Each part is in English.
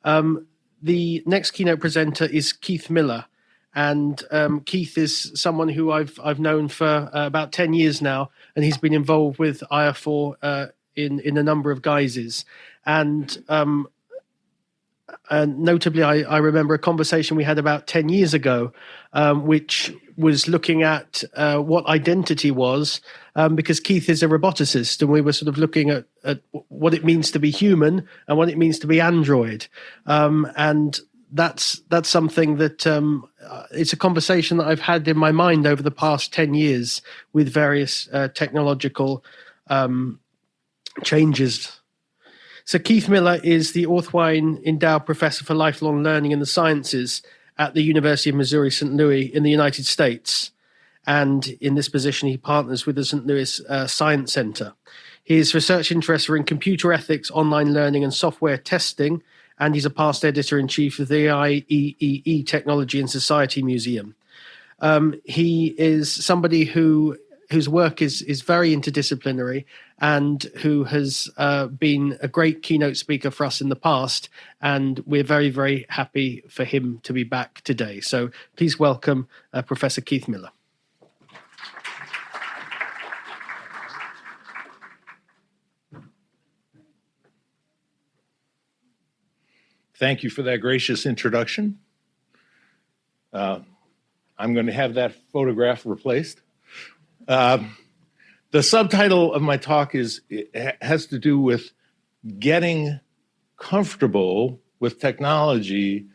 The next keynote presenter is Keith Miller. And Keith is someone who I've known for about 10 years now, and he's been involved with IAFOR in a number of guises. And notably, I remember a conversation we had about 10 years ago, which was looking at what identity was, because Keith is a roboticist, and we were sort of looking at what it means to be human and what it means to be android. And that's something that it's a conversation that I've had in my mind over the past 10 years with various technological changes. So Keith Miller is the Orthwein Endowed Professor for Lifelong Learning in the Sciences at the University of Missouri St. Louis in the United States. And in this position, he partners with the St. Louis Science Center. His research interests are in computer ethics, online learning, and software testing, and he's a past editor-in-chief of the IEEE Technology and Society Museum. He is somebody whose work is very interdisciplinary and who has been a great keynote speaker for us in the past, and we're very, very happy for him to be back today. So please welcome Professor Keith Miller. Thank you for that gracious introduction. I'm going to have that photograph replaced. The subtitle of my talk has to do with getting comfortable with technology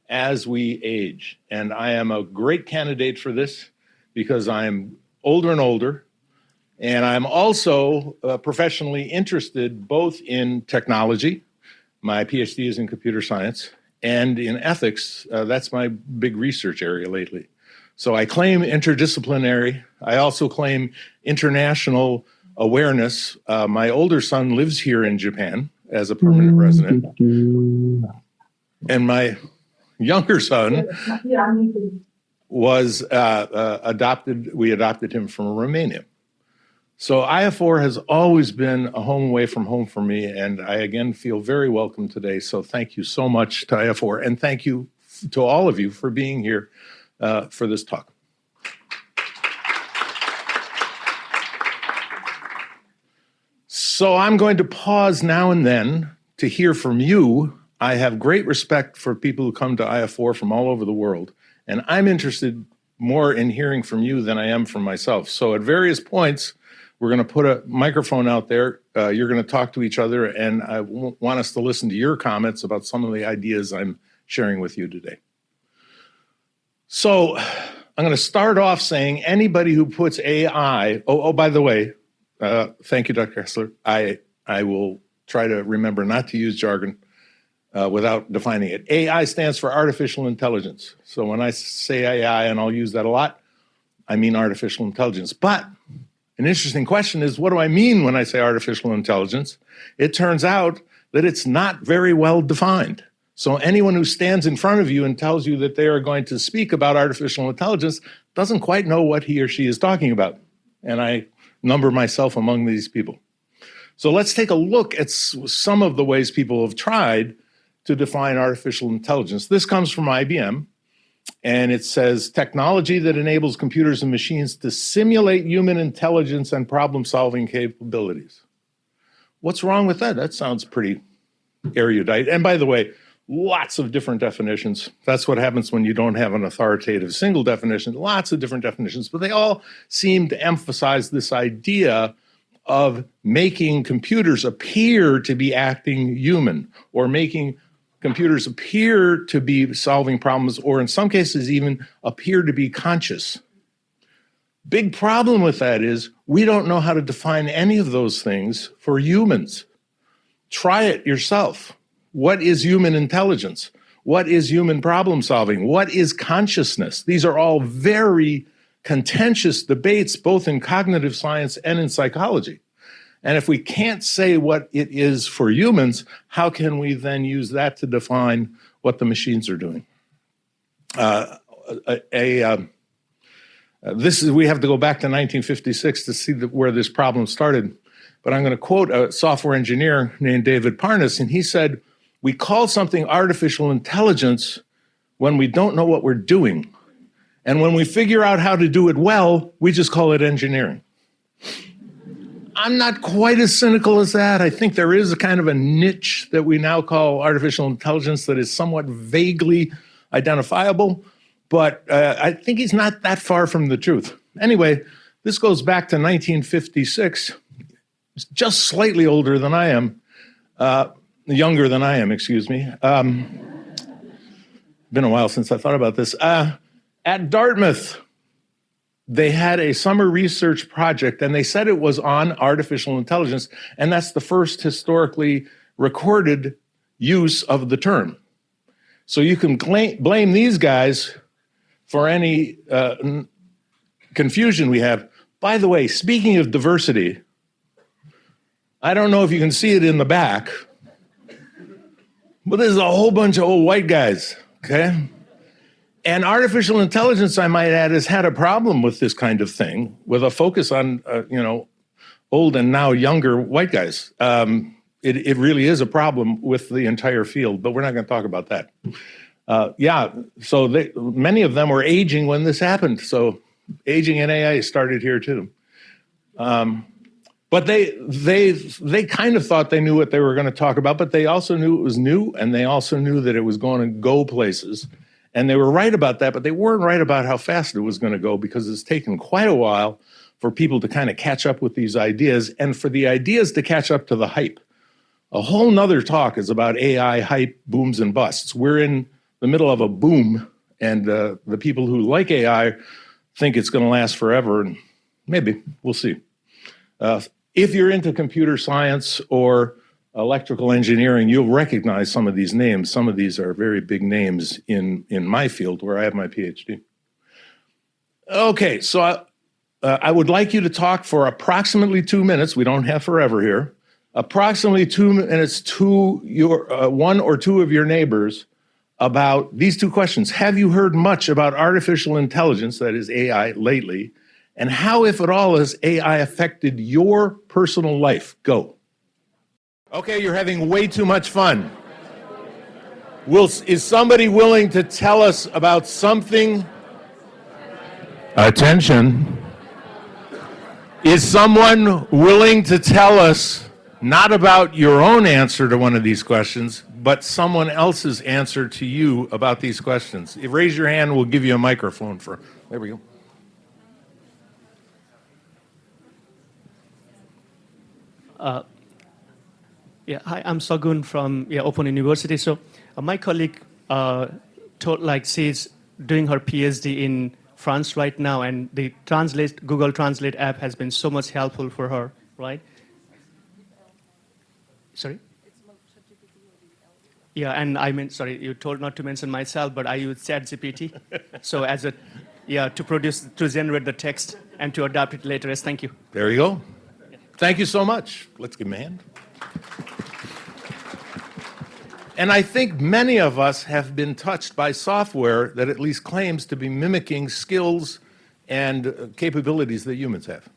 as we age. And I am a great candidate for this because I'm older and older. And I'm also professionally interested both in technology. My PhD is in computer science, and in ethics. That's my big research area lately. So I claim interdisciplinary. I also claim international awareness. My older son lives here in Japan as a permanent resident. And my younger son was adopted. We adopted him from Romania. So IAFOR has always been a home away from home for me, and I again feel very welcome today. So thank you so much to IAFOR, and thank you to all of you for being here for this talk. So I'm going to pause now and then to hear from you. I have great respect for people who come to IAFOR from all over the world, and I'm interested more in hearing from you than I am from myself. So at various points, we're going to put a microphone out there. You're going to talk to each other, and I want us to listen to your comments about some of the ideas I'm sharing with you today. So I'm going to start off saying anybody who puts AI, by the way, thank you, Dr. Hessler. I will try to remember not to use jargon without defining it. AI stands for artificial intelligence. So when I say AI, and I'll use that a lot, I mean artificial intelligence. But an interesting question is, what do I mean when I say artificial intelligence? It turns out that it's not very well defined. So anyone who stands in front of you and tells you that they are going to speak about artificial intelligence doesn't quite know what he or she is talking about. And I number myself among these people. So let's take a look at some of the ways people have tried to define artificial intelligence. This comes from IBM. And it says, technology that enables computers and machines to simulate human intelligence and problem-solving capabilities. What's wrong with that? That sounds pretty erudite. And by the way, lots of different definitions. That's what happens when you don't have an authoritative single definition. Lots of different definitions, but they all seem to emphasize this idea of making computers appear to be acting human, or making computers appear to be solving problems, or in some cases even appear to be conscious. Big problem with that is we don't know how to define any of those things for humans. Try it yourself. What is human intelligence? What is human problem solving? What is consciousness? These are all very contentious debates, both in cognitive science and in psychology. And if we can't say what it is for humans, how can we then use that to define what the machines are doing? We have to go back to 1956 to see where this problem started. But I'm going to quote a software engineer named David Parnas, and he said, We call something artificial intelligence when we don't know what we're doing. And when we figure out how to do it well, we just call it engineering. I'm not quite as cynical as that. I think there is a kind of a niche that we now call artificial intelligence that is somewhat vaguely identifiable, but I think he's not that far from the truth. Anyway, this goes back to 1956. He's just slightly older than I am, younger than I am, excuse me. Been a while since I thought about this. At Dartmouth, they had a summer research project, and they said it was on artificial intelligence, and that's the first historically recorded use of the term. So you can blame these guys for any confusion we have. By the way, speaking of diversity, I don't know if you can see it in the back, but there's a whole bunch of old white guys, okay? And artificial intelligence, I might add, has had a problem with this kind of thing, with a focus on, old and now younger white guys. It really is a problem with the entire field, but we're not going to talk about that. So many of them were aging when this happened. So aging in AI started here too. But they kind of thought they knew what they were going to talk about, but they also knew it was new, and they also knew that it was going to go places. And they were right about that, but they weren't right about how fast it was going to go, because it's taken quite a while for people to kind of catch up with these ideas, and for the ideas to catch up to the hype. A whole nother talk is about AI hype, booms and busts. We're in the middle of a boom, and the people who like AI think it's going to last forever, and maybe, we'll see. If you're into computer science or electrical engineering, you'll recognize some of these names. Some of these are very big names in my field where I have my PhD. Okay, so I would like you to talk for approximately 2 minutes. We don't have forever here. Approximately 2 minutes to your one or two of your neighbors about these two questions. Have you heard much about artificial intelligence, that is AI, lately? And how, if at all, has AI affected your personal life? Go. Okay, you're having way too much fun. Is somebody willing to tell us about something? Attention. Is someone willing to tell us not about your own answer to one of these questions, but someone else's answer to you about these questions? If raise your hand, we'll give you a microphone for. There we go. Hi, I'm Sagun from Open University. So my colleague she's doing her PhD in France right now, and the Google Translate app has been so much helpful for her, right? Sorry? Yeah, and you told not to mention myself, but I use ChatGPT. So to generate the text and to adapt it later. Thank you. There you go. Thank you so much. Let's give him a hand. And I think many of us have been touched by software that at least claims to be mimicking skills and capabilities that humans have.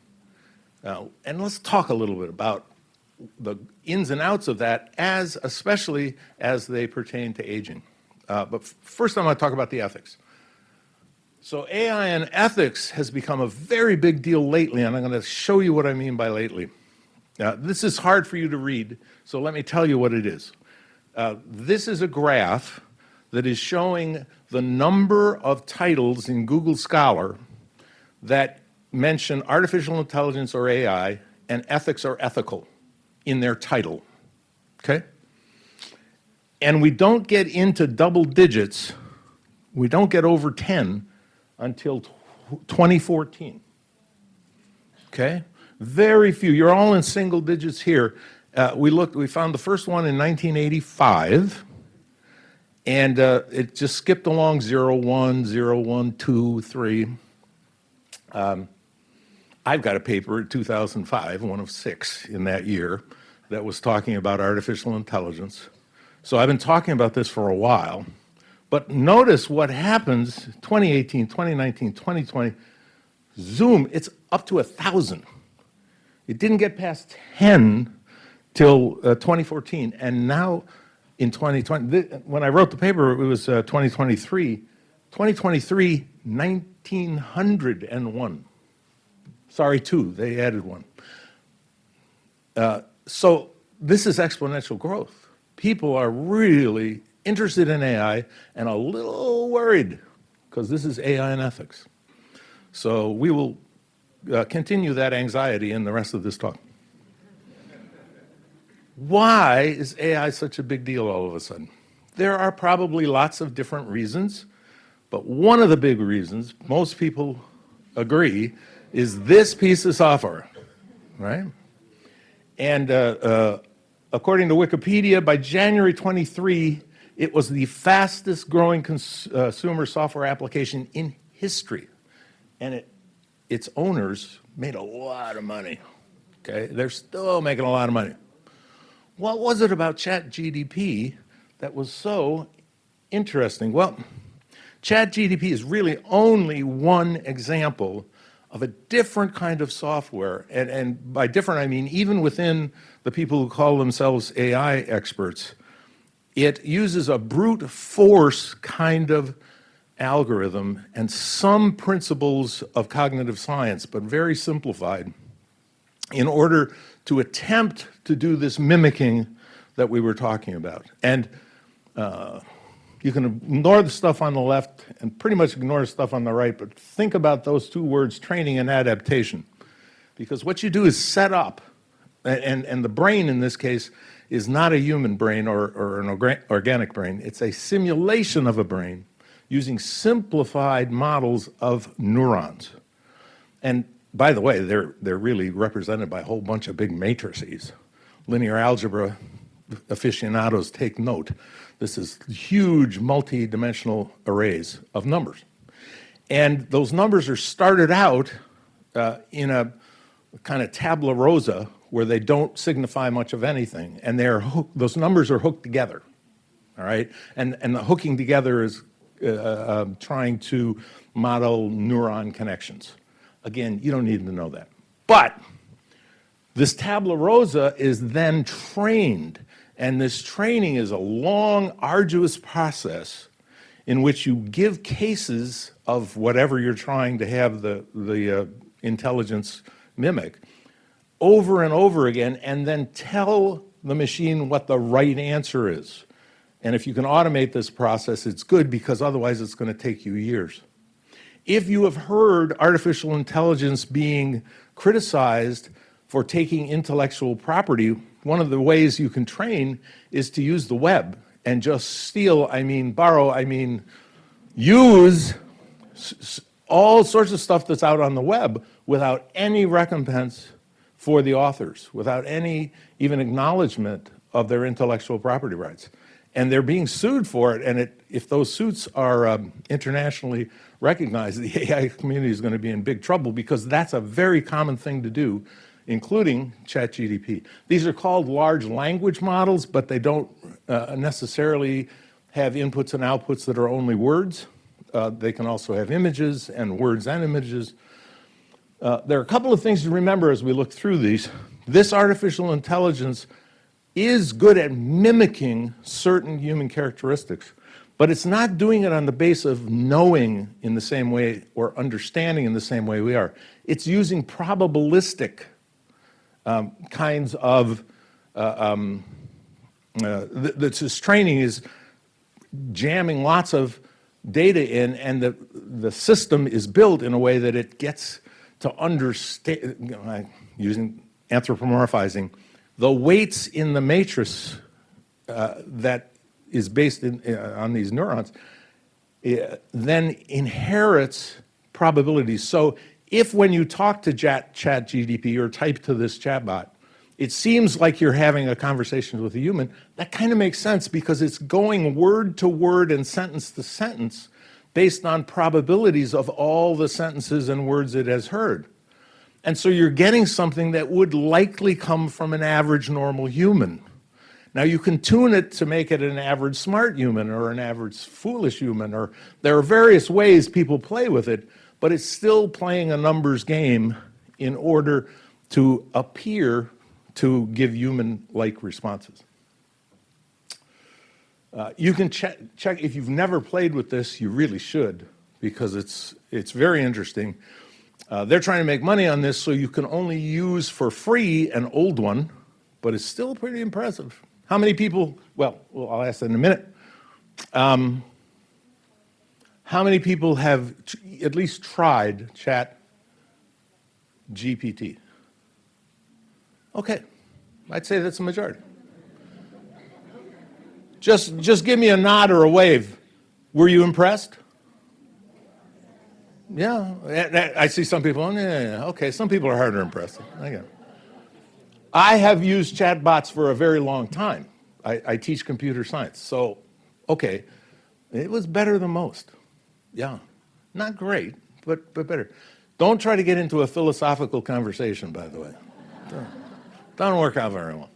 And let's talk a little bit about the ins and outs of that, especially as they pertain to aging. But first, I'm going to talk about the ethics. So AI and ethics has become a very big deal lately, and I'm going to show you what I mean by lately. This is hard for you to read, so let me tell you what it is. This is a graph that is showing the number of titles in Google Scholar that mention artificial intelligence or AI and ethics or ethical in their title, okay? And we don't get into double digits, we don't get over 10 until 2014, okay? Very few, you're all in single digits here. We found the first one in 1985, and it just skipped along 01, 01, 2, 3. I've got a paper in 2005, one of 6 in that year, that was talking about artificial intelligence. So I've been talking about this for a while. But notice what happens 2018, 2019, 2020, zoom, it's up to 1,000. It didn't get past 10 till 2014, and now in 2020. When I wrote the paper, it was 2023. 2023, 1901. Sorry, 2, they added 1. So this is exponential growth. People are really interested in AI and a little worried because this is AI and ethics. So we will continue that anxiety in the rest of this talk. Why is AI such a big deal all of a sudden? There are probably lots of different reasons, but one of the big reasons, most people agree, is this piece of software, right? And according to Wikipedia, by January 23, it was the fastest growing consumer software application in history. And its owners made a lot of money, okay? They're still making a lot of money. What was it about ChatGPT that was so interesting? Well, ChatGPT is really only one example of a different kind of software. And by different, I mean even within the people who call themselves AI experts, it uses a brute force kind of algorithm and some principles of cognitive science, but very simplified, in order to attempt to do this mimicking that we were talking about. And you can ignore the stuff on the left and pretty much ignore the stuff on the right, but think about those 2 words, training and adaptation. Because what you do is set up, and the brain in this case is not a human brain or an organic brain. It's a simulation of a brain using simplified models of neurons. And by the way, they're really represented by a whole bunch of big matrices. Linear algebra aficionados take note. This is huge multi-dimensional arrays of numbers. And those numbers are started out in a kind of tabula rasa where they don't signify much of anything. And those numbers are hooked together, all right? And the hooking together is trying to model neuron connections. Again, you don't need to know that. But this tabula rasa is then trained, and this training is a long, arduous process in which you give cases of whatever you're trying to have the intelligence mimic over and over again, and then tell the machine what the right answer is. And if you can automate this process, it's good, because otherwise it's going to take you years. If you have heard artificial intelligence being criticized for taking intellectual property, one of the ways you can train is to use the web and just steal, I mean borrow, I mean use all sorts of stuff that's out on the web without any recompense for the authors, without any even acknowledgement of their intellectual property rights. And they're being sued for it, and if those suits are internationally recognized, the AI community is going to be in big trouble, because that's a very common thing to do, including ChatGPT. These are called large language models, but they don't necessarily have inputs and outputs that are only words. They can also have images and words and images. There are a couple of things to remember as we look through these. This artificial intelligence is good at mimicking certain human characteristics, but it's not doing it on the basis of knowing in the same way or understanding in the same way we are. It's using probabilistic kinds of, this training is jamming lots of data in, and the system is built in a way that it gets to understand, using anthropomorphizing, the weights in the matrix that is based on these neurons, then inherits probabilities. So if when you talk to ChatGPT or type to this chatbot, it seems like you're having a conversation with a human, that kind of makes sense, because it's going word to word and sentence to sentence based on probabilities of all the sentences and words it has heard. And so you're getting something that would likely come from an average normal human. Now you can tune it to make it an average smart human or an average foolish human, or there are various ways people play with it, but it's still playing a numbers game in order to appear to give human-like responses. You can check, if you've never played with this, you really should, because it's very interesting. They're trying to make money on this, so you can only use for free an old one, but it's still pretty impressive. How many people, well I'll ask that in a minute. How many people have at least tried Chat GPT? Okay, I'd say that's a majority. Just give me a nod or a wave. Were you impressed? Yeah, I see some people, yeah, okay, some people are harder to impress. I have used chatbots for a very long time. I teach computer science, so, okay, it was better than most. Yeah, not great, but better. Don't try to get into a philosophical conversation, by the way. Don't work out very well.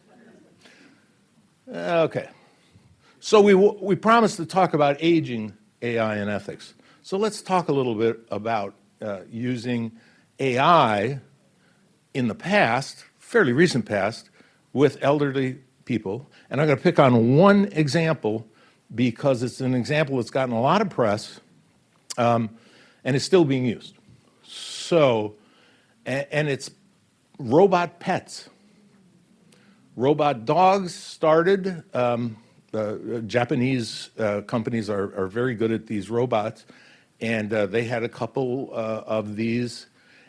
Okay. So we promised to talk about aging AI and ethics. So let's talk a little bit about using AI in the past, fairly recent past, with elderly people. And I'm going to pick on one example because it's an example that's gotten a lot of press and is still being used. So, and it's robot pets. Robot dogs started. Japanese companies are very good at these robots, and they had a couple of these,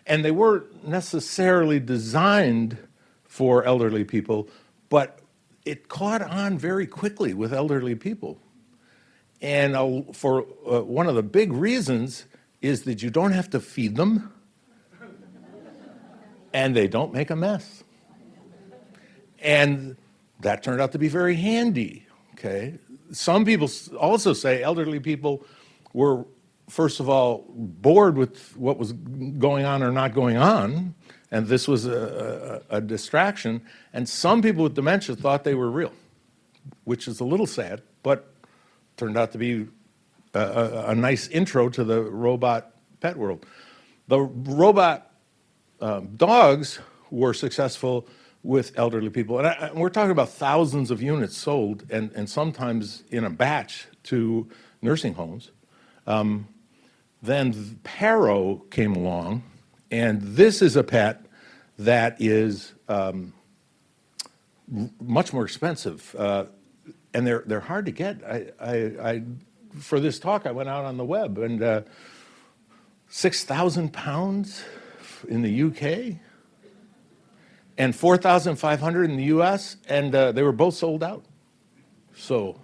and they weren't necessarily designed for elderly people, but it caught on very quickly with elderly people. And for one of the big reasons is that you don't have to feed them, and they don't make a mess. And that turned out to be very handy. Okay. Some people also say elderly people were, first of all, bored with what was going on or not going on, and this was a distraction. And some people with dementia thought they were real, which is a little sad, but turned out to be a nice intro to the robot pet world. The robot dogs were successful with elderly people. And we're talking about thousands of units sold, and sometimes in a batch to nursing homes. Then Paro came along, and this is a pet that is much more expensive, and they're hard to get. For this talk, I went out on the web, and 6,000 pounds in the UK, and 4,500 in the US, and they were both sold out. So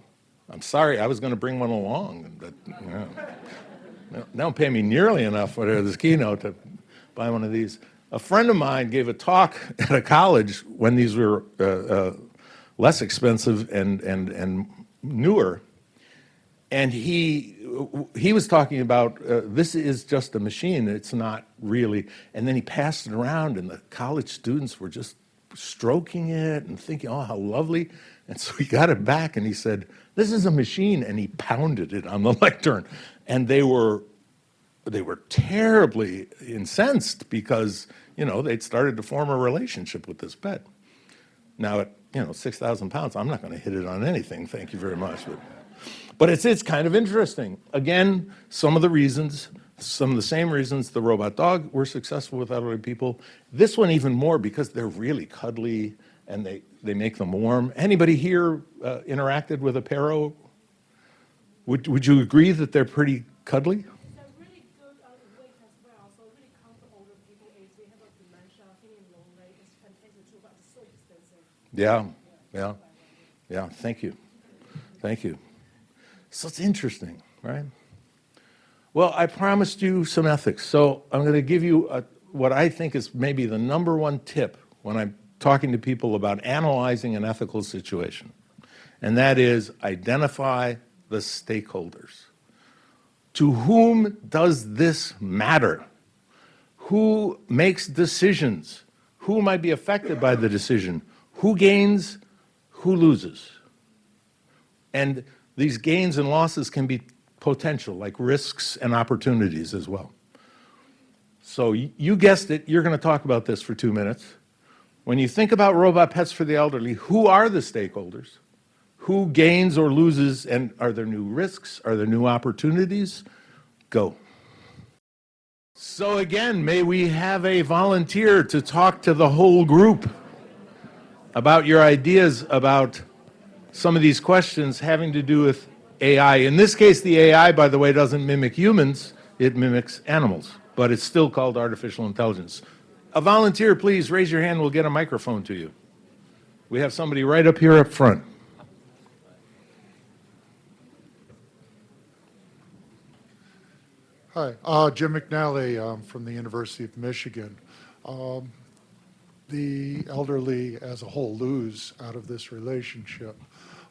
I'm sorry, I was going to bring one along, but they don't pay me nearly enough for this keynote to buy one of these. A friend of mine gave a talk at a college when these were less expensive and newer, and he was talking about this is just a machine, it's not really. And then he passed it around, and the college students were just stroking it and thinking, oh, how lovely. And so he got it back, and he said, this is a machine, and he pounded it on the lectern. And they were terribly incensed because, they'd started to form a relationship with this pet. Now, at 6,000 pounds, I'm not going to hit it on anything, thank you very much. But it's kind of interesting. Again, some of the same reasons the robot dog were successful with elderly people. This one even more because they're really cuddly and they make them warm. Anybody here interacted with a Paro? Would you agree that they're pretty cuddly? They're really good weight as well, so really comfortable with people if they have a dementia, feeling lonely. It's fantastic too, but it's so expensive. Yeah. Thank you. So it's interesting, right? Well, I promised you some ethics, so I'm going to give you what I think is maybe the number one tip when I'm talking to people about analyzing an ethical situation, and that is identify the stakeholders. To whom does this matter? Who makes decisions? Who might be affected by the decision? Who gains? Who loses? And these gains and losses can be potential, like risks and opportunities as well. So you guessed it, you're going to talk about this for 2 minutes. When you think about robot pets for the elderly, who are the stakeholders? Who gains or loses, and are there new risks? Are there new opportunities? Go. So again, may we have a volunteer to talk to the whole group about your ideas about some of these questions having to do with AI. In this case, the AI, by the way, doesn't mimic humans, it mimics animals, but it's still called artificial intelligence. A volunteer, please raise your hand, we'll get a microphone to you. We have somebody right up here up front. Hi, Jim McNally from the University of Michigan. The elderly as a whole lose out of this relationship.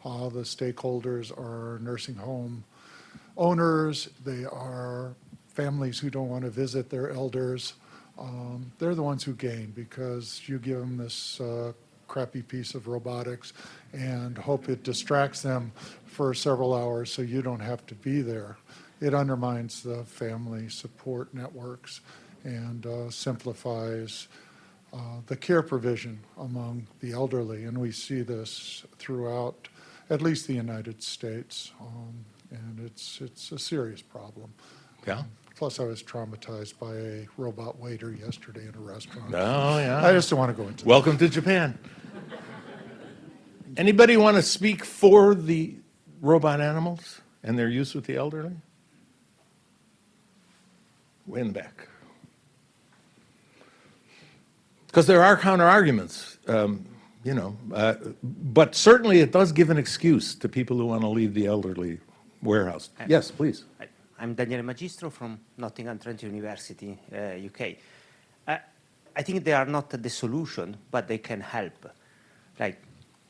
The stakeholders are nursing home owners, they are families who don't want to visit their elders. They're the ones who gain because you give them this crappy piece of robotics and hope it distracts them for several hours so you don't have to be there. It undermines the family support networks and simplifies the care provision among the elderly. And we see this throughout at least the United States. And it's a serious problem. Yeah. Plus, I was traumatized by a robot waiter yesterday in a restaurant. Oh, yeah. I just don't want to go into that. Welcome to Japan. Anybody want to speak for the robot animals and their use with the elderly? Way in the back. Because there are counter-arguments, but certainly it does give an excuse to people who want to leave the elderly warehouse. Yes, please. I'm Daniele Magistro from Nottingham Trent University, UK. I think they are not the solution, but they can help. Like,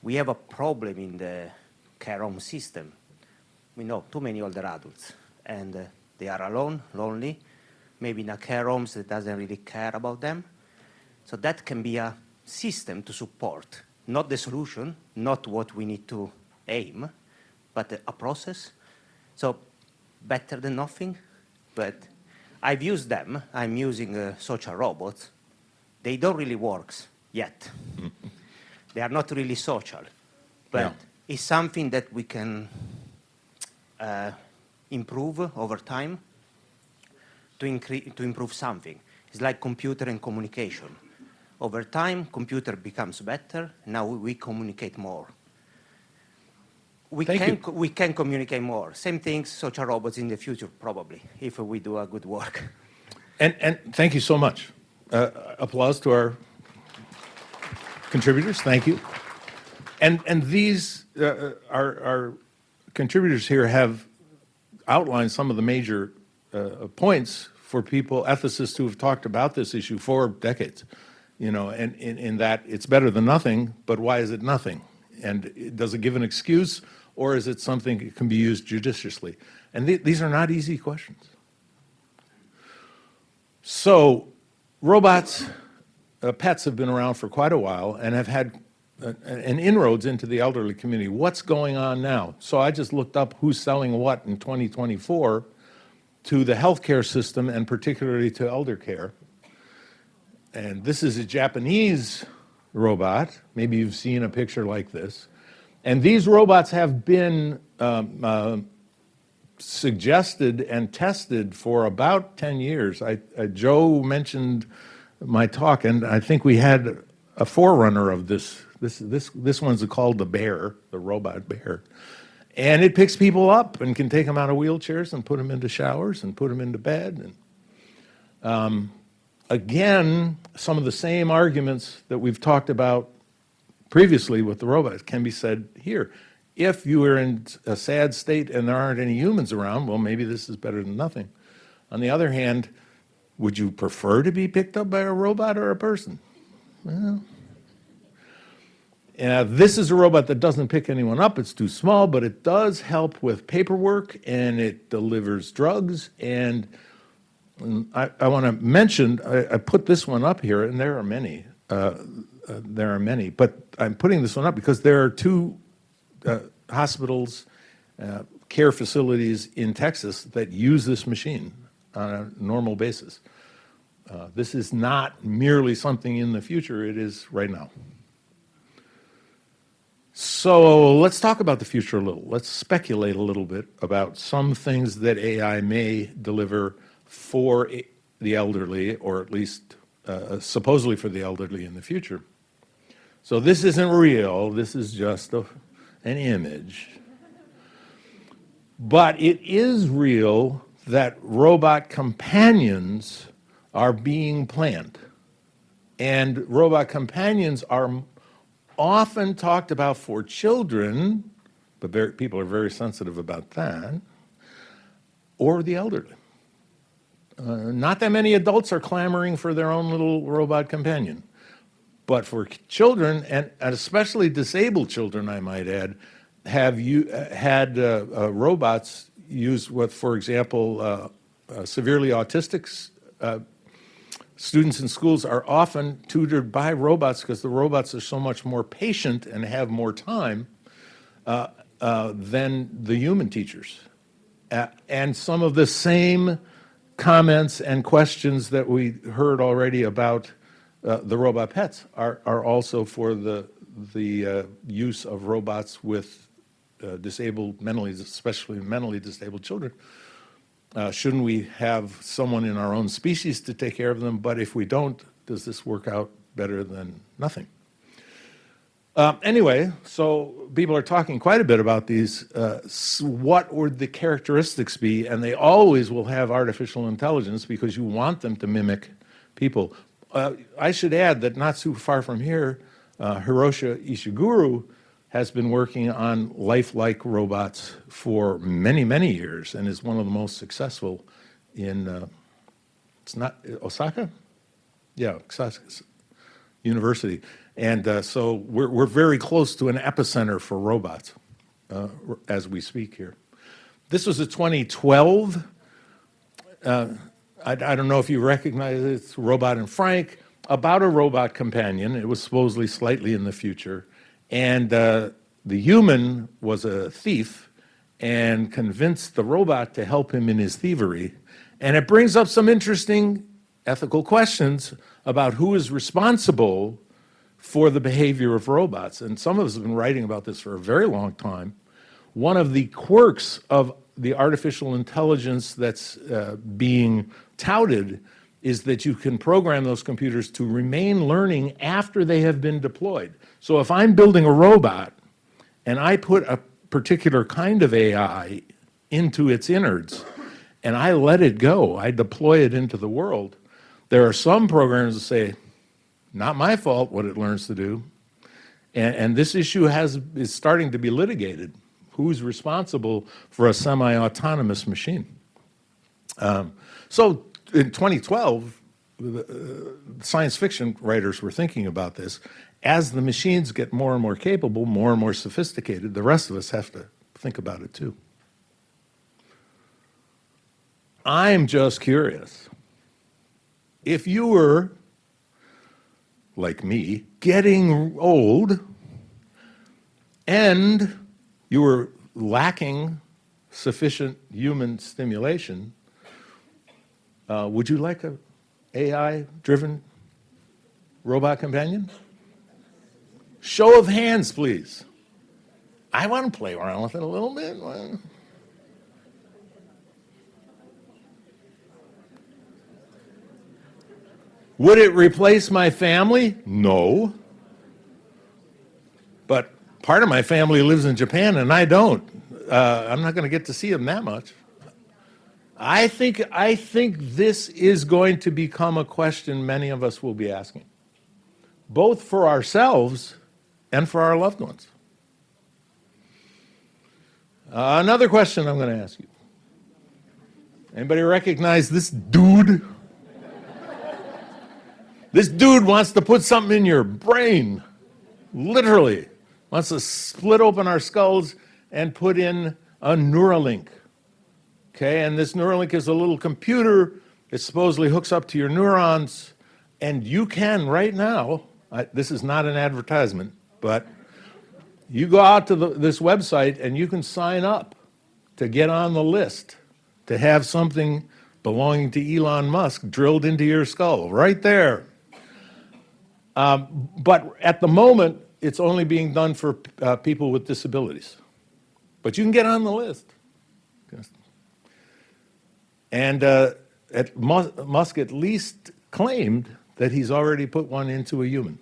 we have a problem in the care home system. We know too many older adults, and they are alone, lonely, maybe in a care homes that doesn't really care about them. So that can be a system to support, not the solution, not what we need to aim, but a process. So better than nothing, but I've used them. I'm using social robots. They don't really work yet. They are not really social, but it's something that we can improve over time to improve something. It's like computer and communication. Over time, computer becomes better. Now we communicate more. We can communicate more. Same things, social robots in the future, probably, if we do a good work. And thank you so much. Applause to our contributors. Thank you. And these our contributors here have outlined some of the major points for people, ethicists who have talked about this issue for decades. And in that it's better than nothing, but why is it nothing? And does it give an excuse, or is it something that can be used judiciously? And these are not easy questions. So robots, pets have been around for quite a while and have had an inroads into the elderly community. What's going on now? So I just looked up who's selling what in 2024 to the healthcare system and particularly to elder care. And this is a Japanese robot. Maybe you've seen a picture like this. And these robots have been suggested and tested for about 10 years. Joe mentioned my talk, and I think we had a forerunner of this. This one's called the Bear, the robot Bear. And it picks people up and can take them out of wheelchairs and put them into showers and put them into bed. And again, some of the same arguments that we've talked about previously with the robots can be said here. If you are in a sad state and there aren't any humans around, well, maybe this is better than nothing. On the other hand, would you prefer to be picked up by a robot or a person? Well, this is a robot that doesn't pick anyone up. It's too small, but it does help with paperwork, and it delivers drugs. And I want to mention, I put this one up here, and there are many. But I'm putting this one up because there are two hospitals, care facilities in Texas that use this machine on a normal basis. This is not merely something in the future, it is right now. So So let's talk about the future a little. Let's speculate a little bit about some things that AI may deliver for the elderly, or at least supposedly for the elderly in the future. So this isn't real. This is just an image. But it is real that robot companions are being planned. And robot companions are often talked about for children, but people are very sensitive about that, or the elderly. Not that many adults are clamoring for their own little robot companion. But for children, and especially disabled children, I might add, have had robots used with, for example, severely autistic students in schools are often tutored by robots because the robots are so much more patient and have more time than the human teachers. And some of the same comments and questions that we heard already about the robot pets are also for the use of robots with disabled, especially mentally disabled children. Shouldn't we have someone in our own species to take care of them? But if we don't, does this work out better than nothing? Anyway, so people are talking quite a bit about these. What would the characteristics be? And they always will have artificial intelligence because you want them to mimic people. I should add that not too far from here, Hiroshi Ishiguro has been working on lifelike robots for many, many years and is one of the most successful in, it's not Osaka? Yeah, Osaka University. And so we're very close to an epicenter for robots as we speak here. This was a 2012. I don't know if you recognize it. It's Robot and Frank, about a robot companion. It was supposedly slightly in the future. And the human was a thief and convinced the robot to help him in his thievery. And it brings up some interesting ethical questions about who is responsible for the behavior of robots. And some of us have been writing about this for a very long time. One of the quirks of the artificial intelligence that's being touted is that you can program those computers to remain learning after they have been deployed. So if I'm building a robot and I put a particular kind of AI into its innards and I let it go, I deploy it into the world, there are some programs that say, not my fault what it learns to do. And this issue is starting to be litigated. Who's responsible for a semi-autonomous machine? So in 2012, science fiction writers were thinking about this. As the machines get more and more capable, more and more sophisticated, the rest of us have to think about it too. I'm just curious. If you were, like me, getting old and you were lacking sufficient human stimulation, would you like an AI-driven robot companion? Show of hands, please. I want to play around with it a little bit. Would it replace my family? No. But part of my family lives in Japan and I don't. I'm not going to get to see them that much. I think this is going to become a question many of us will be asking, both for ourselves and for our loved ones. Another question I'm going to ask you. Anybody recognize this dude? This dude wants to put something in your brain, literally. Wants to split open our skulls and put in a Neuralink. Okay, and this Neuralink is a little computer. It supposedly hooks up to your neurons, and you can right now, this is not an advertisement, but you go out to this website and you can sign up to get on the list to have something belonging to Elon Musk drilled into your skull, right there. But at the moment, it's only being done for people with disabilities. But you can get on the list. And Musk at least claimed that he's already put one into a human.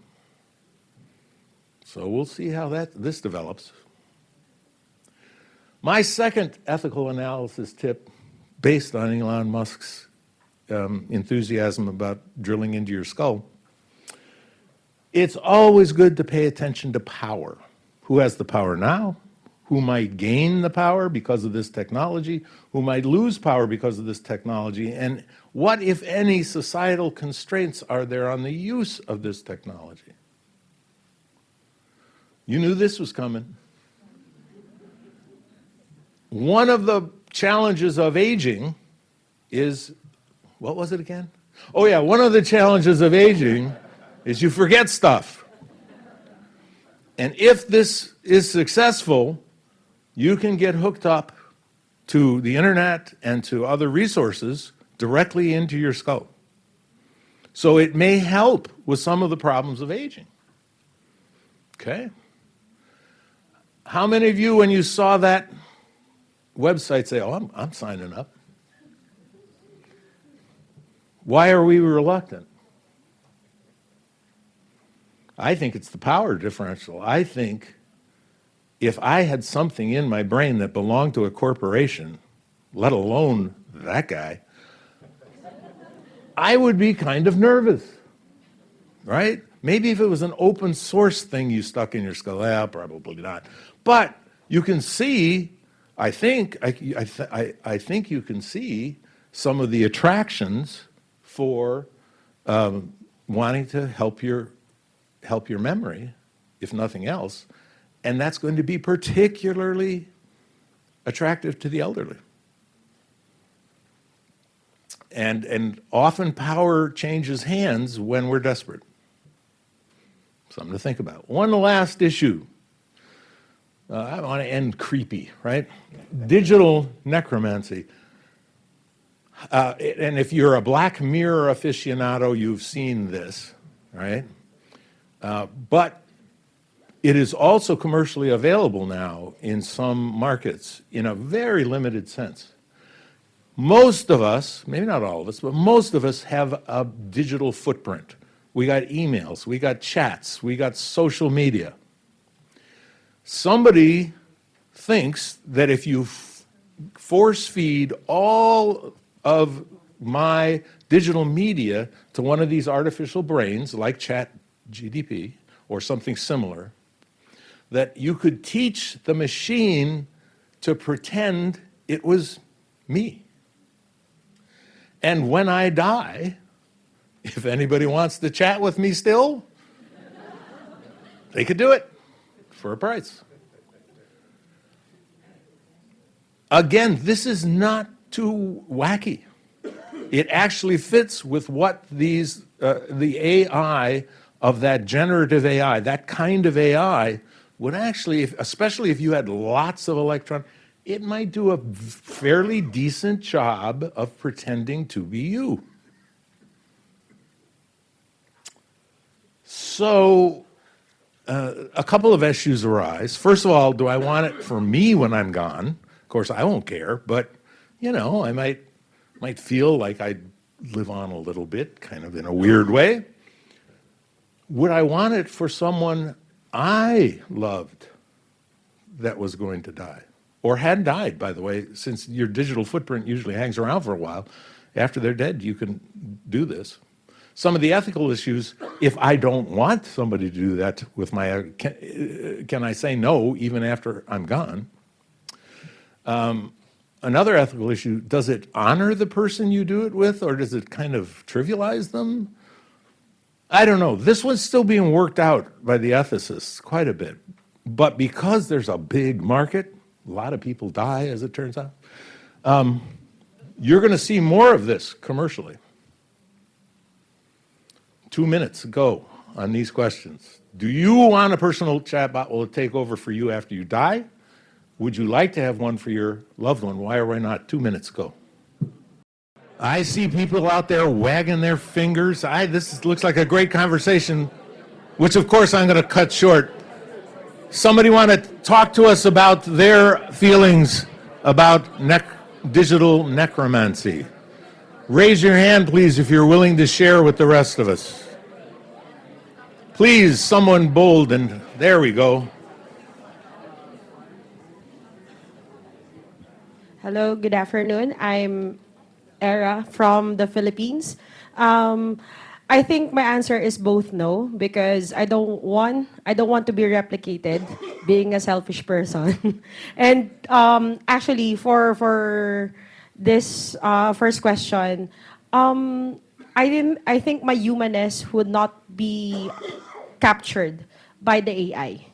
So we'll see how this develops. My second ethical analysis tip, based on Elon Musk's enthusiasm about drilling into your skull, it's always good to pay attention to power. Who has the power now? Who might gain the power because of this technology? Who might lose power because of this technology? And what, if any, societal constraints are there on the use of this technology? You knew this was coming. One of the challenges of aging is, what was it again? Oh yeah, one of the challenges of aging is you forget stuff. And if this is successful, you can get hooked up to the internet and to other resources directly into your skull. So it may help with some of the problems of aging. Okay? How many of you, when you saw that website, say, oh, I'm signing up? Why are we reluctant? I think it's the power differential. I think if I had something in my brain that belonged to a corporation, let alone that guy, I would be kind of nervous, right? Maybe if it was an open source thing you stuck in your skull, well, probably not. But you can see, I think you can see some of the attractions for wanting to help your memory, if nothing else, and that's going to be particularly attractive to the elderly. And often power changes hands when we're desperate. Something to think about. One last issue. I want to end creepy, right? Digital necromancy. And if you're a Black Mirror aficionado, you've seen this, right? But it is also commercially available now in some markets in a very limited sense. Most of us, maybe not all of us, but most of us have a digital footprint. We got emails, we got chats, we got social media. Somebody thinks that if you force feed all of my digital media to one of these artificial brains, like ChatGPT or something similar, that you could teach the machine to pretend it was me. And when I die, if anybody wants to chat with me still, they could do it for a price. Again, this is not too wacky. It actually fits with what the AI of that generative AI, that kind of AI, would actually, especially if you had lots of electrons, it might do a fairly decent job of pretending to be you. So a couple of issues arise. First of all, do I want it for me when I'm gone? Of course, I won't care, but you know, I might feel like I live on a little bit, kind of in a weird way. Would I want it for someone I loved that was going to die? Or had died, by the way, since your digital footprint usually hangs around for a while. After they're dead, you can do this. Some of the ethical issues, if I don't want somebody to do that with my, can I say no even after I'm gone? Another ethical issue, does it honor the person you do it with, or does it kind of trivialize them? I don't know. This one's still being worked out by the ethicists quite a bit. But because there's a big market, a lot of people die, as it turns out, you're going to see more of this commercially. 2 minutes, go on these questions. Do you want a personal chatbot will take over for you after you die? Would you like to have one for your loved one? Why or why not? 2 minutes, go. I see people out there wagging their fingers. This looks like a great conversation, which of course I'm going to cut short. Somebody want to talk to us about their feelings about digital necromancy? Raise your hand, please, if you're willing to share with the rest of us. Please, someone bold, and there we go. Hello, good afternoon. I'm Era from the Philippines. I think my answer is both no, because I don't want to be replicated, being a selfish person. And actually, for this first question, I think my humanness would not be captured by the AI.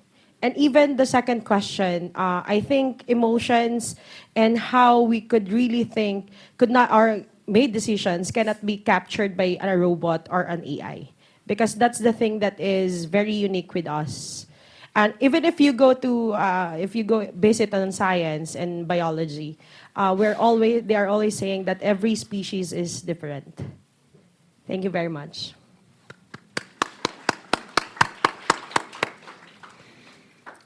And even the second question, I think emotions and how we could really think could not, or made decisions cannot be captured by a robot or an AI, because that's the thing that is very unique with us. And even if you go base it on science and biology, they are always saying that every species is different. Thank you very much.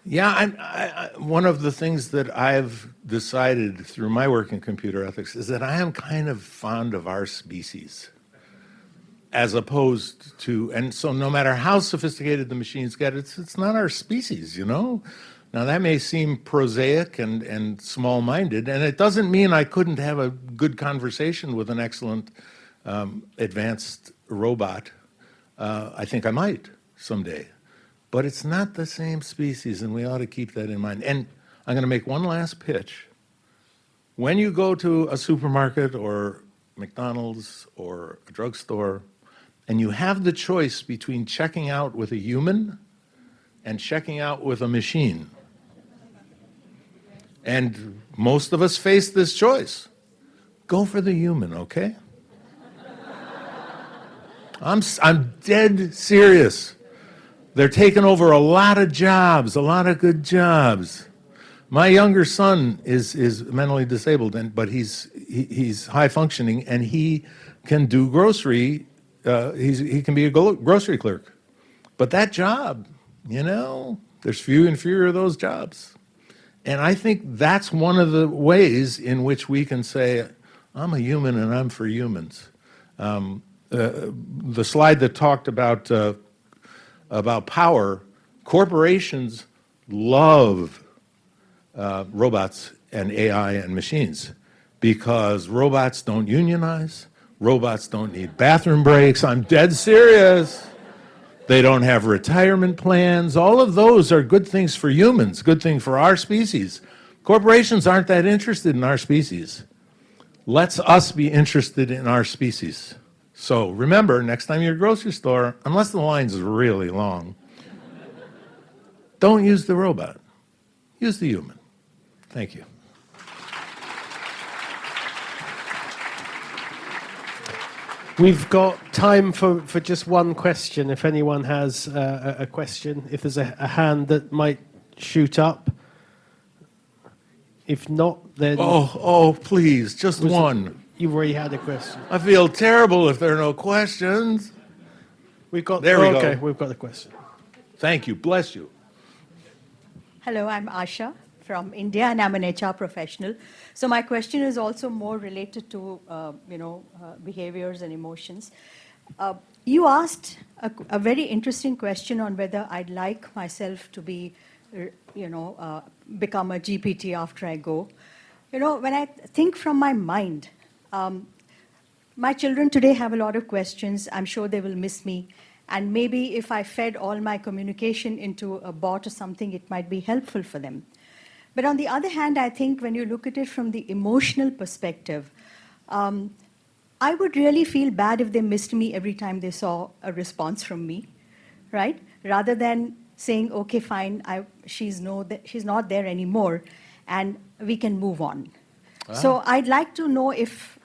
Yeah, one of the things that I've decided through my work in computer ethics is that I am kind of fond of our species, as opposed to, and so no matter how sophisticated the machines get, it's not our species, you know? Now that may seem prosaic and small-minded, and it doesn't mean I couldn't have a good conversation with an excellent advanced robot. I think I might someday. But it's not the same species, and we ought to keep that in mind. And I'm going to make one last pitch. When you go to a supermarket or McDonald's or a drugstore, and you have the choice between checking out with a human and checking out with a machine, and most of us face this choice, go for the human, okay? I'm dead serious. They're taking over a lot of jobs, a lot of good jobs. My younger son is mentally disabled, but he's high functioning, and he can do grocery. He can be a grocery clerk. But that job, you know, there's few and fewer of those jobs. And I think that's one of the ways in which we can say, I'm a human and I'm for humans. The slide that talked about power, corporations love robots and AI and machines because robots don't unionize, robots don't need bathroom breaks. I'm dead serious. They don't have retirement plans. All of those are good things for humans, good thing for our species. Corporations aren't that interested in our species. Let's us be interested in our species. So remember, next time you're at a grocery store, unless the line's really long, don't use the robot. Use the human. Thank you. We've got time for just one question. If anyone has a question, if there's a hand that might shoot up. If not, then... Oh, please, just one. You've already had a question. I feel terrible if there are no questions. We've got. There we go. Okay, we've got a question. Thank you. Bless you. Hello, I'm Asha from India, and I'm an HR professional. So my question is also more related to, behaviors and emotions. You asked a very interesting question on whether I'd like myself to be, become a GPT after I go. You know, when I think from my mind, my children today have a lot of questions. I'm sure they will miss me. And maybe if I fed all my communication into a bot or something, it might be helpful for them. But on the other hand, I think when you look at it from the emotional perspective, I would really feel bad if they missed me every time they saw a response from me, right? Rather than saying, okay, fine, she's not there anymore, and we can move on. So I'd like to know if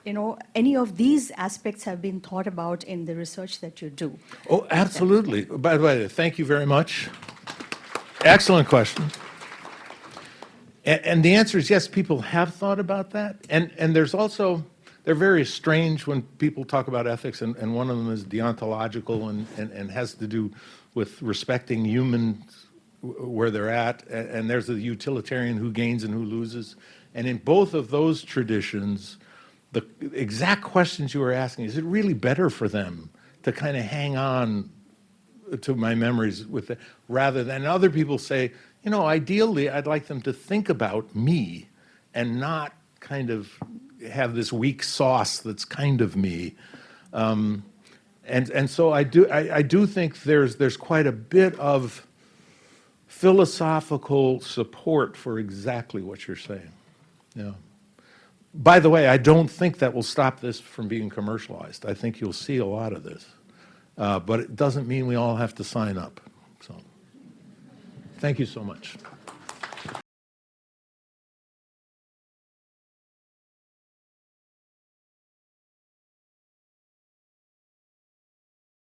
any of these aspects have been thought about in the research that you do. Oh, absolutely. By the way, thank you very much. Excellent question. And the answer is yes, people have thought about that. And there's also, they're very strange when people talk about ethics, and one of them is deontological and has to do with respecting human where they're at, and there's the utilitarian who gains and who loses. And in both of those traditions, the exact questions you were asking, is it really better for them to kind of hang on to my memories with it, rather than other people say, you know, ideally I'd like them to think about me and not kind of have this weak sauce that's kind of me. And so I do think there's quite a bit of philosophical support for exactly what you're saying. Yeah. By the way, I don't think that will stop this from being commercialized. I think you'll see a lot of this. But it doesn't mean we all have to sign up. So, thank you so much.